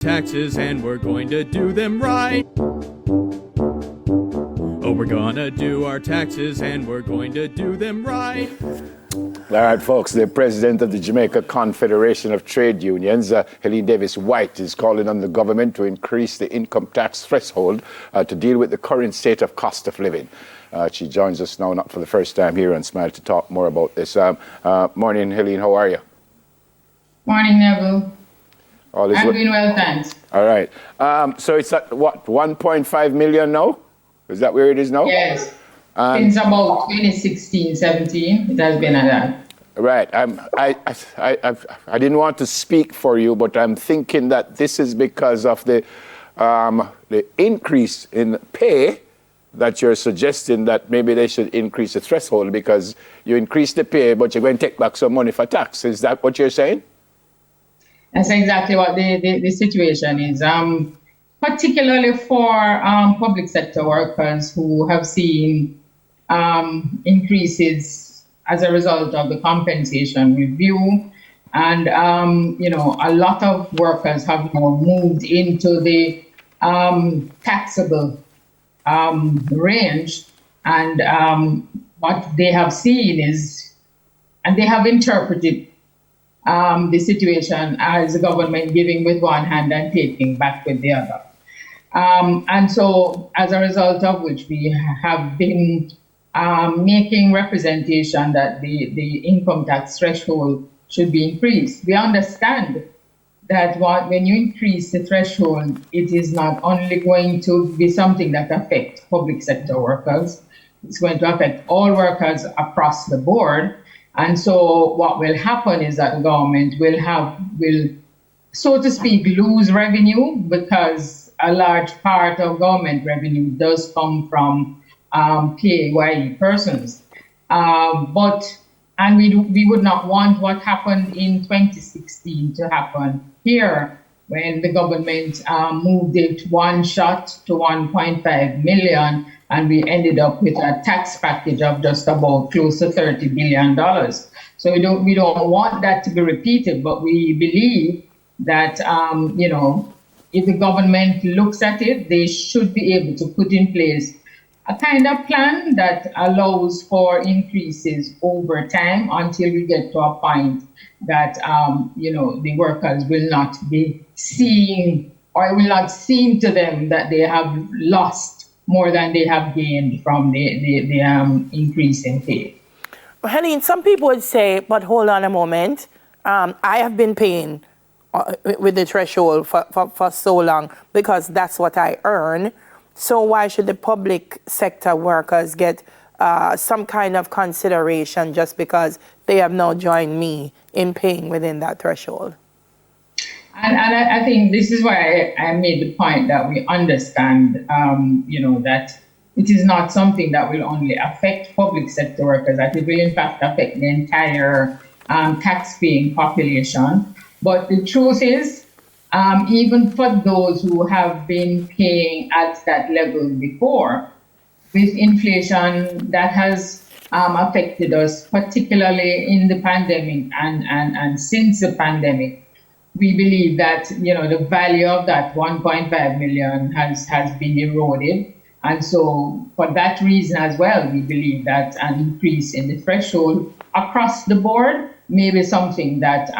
taxes and we're going to do them right. Oh, we're gonna do our taxes and we're going to do them right. All right, folks, the president of the Jamaica Confederation of Trade Unions, Helene Davis White, is calling on the government to increase the income tax threshold to deal with the current state of cost of living. She joins us now, not for the first time here on Smile, to talk more about this. Morning, Helene, how are you? Morning, Neville. All is I'm doing well, thanks. All right. So it's at what, 1.5 million now? Is that where it is now? Yes. Since about 2016, 17, it has been at that. Right. I didn't want to speak for you, but I'm thinking that this is because of the increase in pay that you're suggesting that maybe they should increase the threshold because you increase the pay, but you're going to take back some money for tax. Is that what you're saying? That's exactly what the situation is. Particularly for public sector workers who have seen increases as a result of the compensation review. And, a lot of workers have now moved into the taxable range. And what they have seen is, and they have interpreted the situation as the government giving with one hand and taking back with the other. And so as a result of which we have been making representation that the income tax threshold should be increased. We understand that when you increase the threshold, it is not only going to be something that affects public sector workers, it's going to affect all workers across the board. And so what will happen is that the government will, so to speak, lose revenue because a large part of government revenue does come from PAYE persons. And we would not want what happened in 2016 to happen here when the government moved it one shot to 1.5 million, and we ended up with a tax package of just about close to $30 billion. So we don't want that to be repeated, but we believe that, if the government looks at it, they should be able to put in place a kind of plan that allows for increases over time until we get to a point that, the workers will not be seeing, or it will not seem to them that they have lost more than they have gained from the increase in pay. Well, Helene, some people would say, but hold on a moment, I have been paying with the threshold for so long because that's what I earn. So why should the public sector workers get some kind of consideration just because they have now joined me in paying within that threshold? And I think this is why I made the point that we understand, that it is not something that will only affect public sector workers, that it will in fact affect the entire tax-paying population. But the truth is, even for those who have been paying at that level before, with inflation that has affected us, particularly in the pandemic and since the pandemic, we believe that the value of that 1.5 million has been eroded. And so for that reason as well, we believe that an increase in the threshold across the board may be something that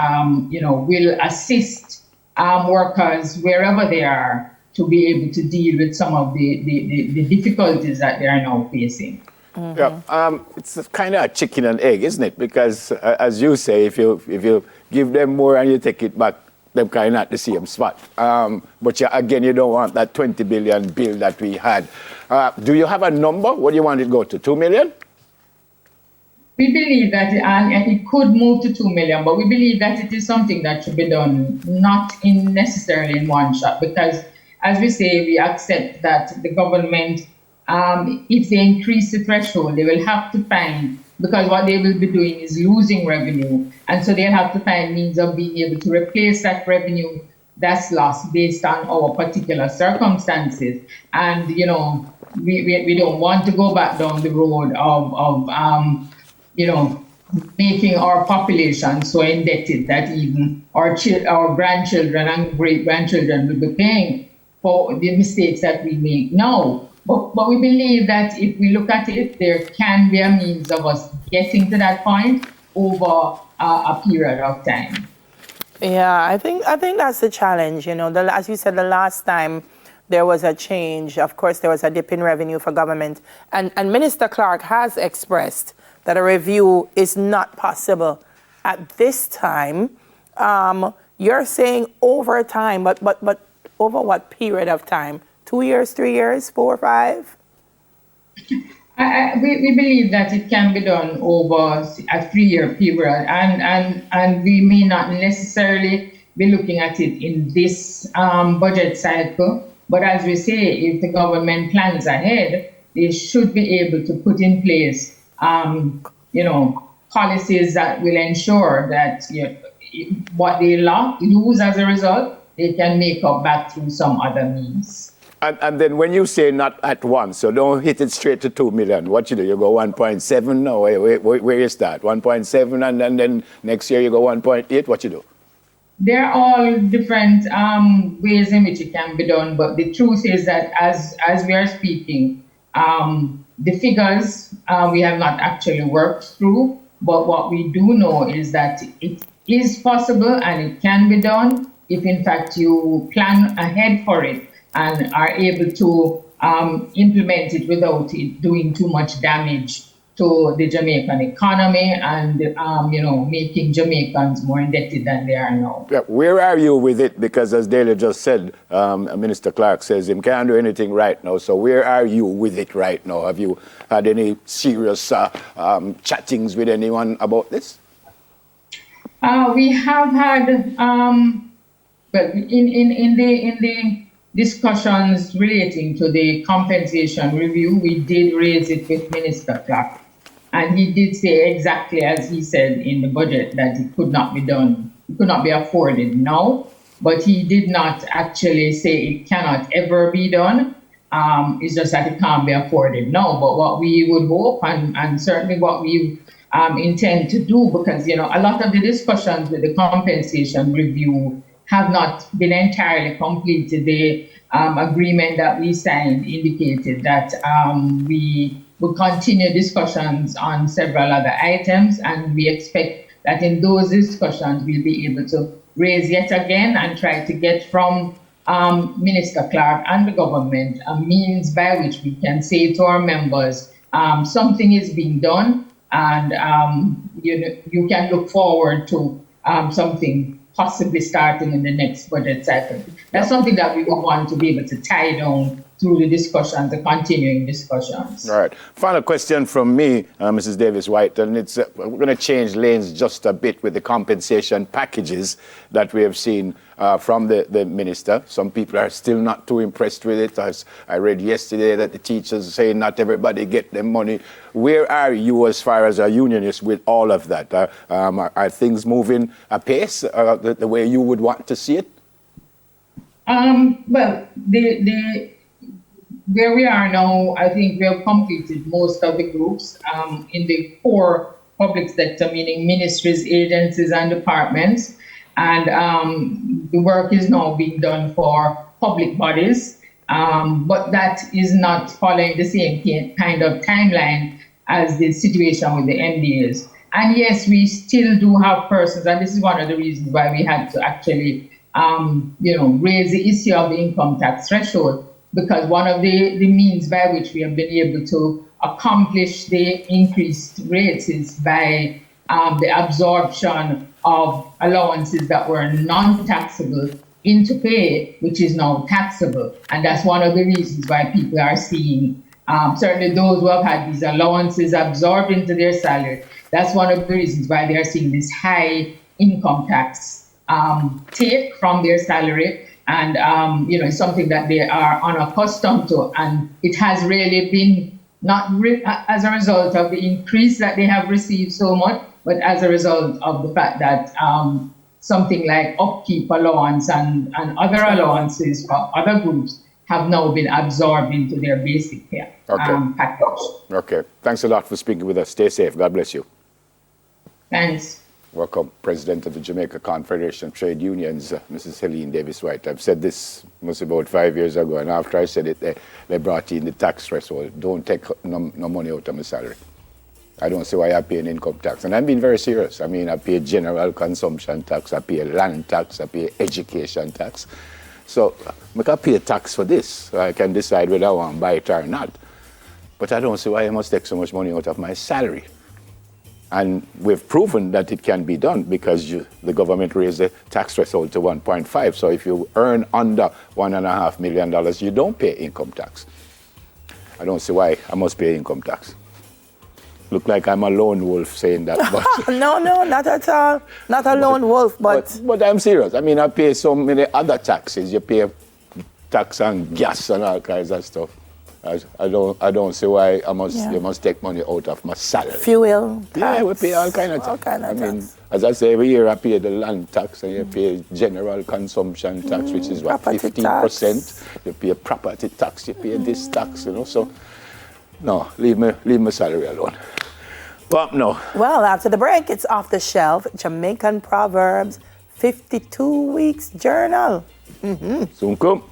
will assist workers wherever they are to be able to deal with some of the difficulties that they are now facing. Mm-hmm. Yeah, it's kind of a chicken and egg, isn't it? Because as you say, if you give them more and you take it back, they're kind of at the same spot. But again, you don't want that 20 billion bill that we had. Do you have a number? What do you want it to go to? 2 million? We believe that it could move to 2 million, but we believe that it is something that should be done not necessarily in one shot, because as we say, we accept that the government, if they increase the threshold, they will have to find, because what they will be doing is losing revenue, and so they'll have to find means of being able to replace that revenue that's lost based on our particular circumstances. And we don't want to go back down the road of making our population so indebted that even our grandchildren and great-grandchildren will be paying for the mistakes that we make now. But we believe that if we look at it, there can be a means of us getting to that point over a period of time. Yeah, I think that's the challenge. As you said, the last time there was a change, of course, there was a dip in revenue for government. And Minister Clark has expressed that a review is not possible at this time. You're saying over time, but over what period of time? 2 years, 3 years, 4, 5? We believe that it can be done over a 3-year period, and we may not necessarily be looking at it in this budget cycle. But as we say, if the government plans ahead, they should be able to put in place, policies that will ensure that what they lose as a result, they can make up back through some other means. And then when you say not at once, so don't hit it straight to 2 million. What you do? You go 1.7? No, where you start? 1.7 and then next year you go 1.8? What you do? They're all different ways in which it can be done. But the truth is that as we are speaking, the figures we have not actually worked through. But what we do know is that it is possible and it can be done if, in fact, you plan ahead for it and are able to implement it without it doing too much damage to the Jamaican economy and, making Jamaicans more indebted than they are now. Yeah, where are you with it? Because as Daly just said, Minister Clark says he can't do anything right now. So where are you with it right now? Have you had any serious chattings with anyone about this? We have had, but in the discussions relating to the compensation review, we did raise it with Minister Clark. And he did say exactly as he said in the budget that it could not be done, it could not be afforded now. But he did not actually say it cannot ever be done. It's just that it can't be afforded now. But what we would hope, and certainly what we intend to do, because a lot of the discussions with the compensation review have not been entirely completed. The agreement that we signed indicated that we will continue discussions on several other items, and we expect that in those discussions we'll be able to raise yet again and try to get from Minister Clark and the government a means by which we can say to our members, something is being done, and you can look forward to something possibly starting in the next budget cycle. That's something that we would want to be able to tie down through the discussions, the continuing discussions. All right. Final question from me, Mrs. Davis-White, and it's we're going to change lanes just a bit with the compensation packages that we have seen from the minister. Some people are still not too impressed with it. As I read yesterday that the teachers are saying not everybody get their money. Where are you as far as a unionist with all of that? Are things moving apace the way you would want to see it? Well, where we are now, I think we have completed most of the groups in the core public sector, meaning ministries, agencies, and departments. And the work is now being done for public bodies, but that is not following the same kind of timeline as the situation with the MDAs. And yes, we still do have persons, and this is one of the reasons why we had to actually, raise the issue of the income tax threshold, because one of the means by which we have been able to accomplish the increased rates is by the absorption of allowances that were non-taxable into pay, which is now taxable. And that's one of the reasons why people are seeing, certainly those who have had these allowances absorbed into their salary, that's one of the reasons why they are seeing this high income tax take from their salary. And, it's something that they are unaccustomed to. And it has really been not as a result of the increase that they have received so much, but as a result of the fact that something like upkeep allowance and other allowances for other groups have now been absorbed into their basic pay package. Okay. Thanks a lot for speaking with us. Stay safe. God bless you. Thanks. Welcome, President of the Jamaica Confederation of Trade Unions, Mrs. Helene Davis White. I've said this must about 5 years ago, and after I said it, they brought in the tax threshold. Don't take no money out of my salary. I don't see why I pay an income tax. And I'm being very serious. I mean, I pay general consumption tax, I pay land tax, I pay education tax. So I can pay a tax for this. So I can decide whether I want to buy it or not. But I don't see why I must take so much money out of my salary. And we've proven that it can be done because the government raised the tax threshold to 1.5. So if you earn under $1.5 million, you don't pay income tax. I don't see why I must pay income tax. Look like I'm a lone wolf saying that. But No, not at all. Not a lone wolf, but but I'm serious. I mean, I pay so many other taxes. You pay tax on gas and all kinds of stuff. I don't see why you must take money out of my salary. fuel. Yeah, we tax, pay all kind of tax. all kind of I mean, tax. as I say, every year I pay the land tax and you pay general consumption tax, which is what, property 15%. You pay property tax, you pay this tax, you know. So, no, leave my salary alone. But no. Well, after the break, it's off the shelf. Jamaican Proverbs 52 Weeks Journal. Soon come.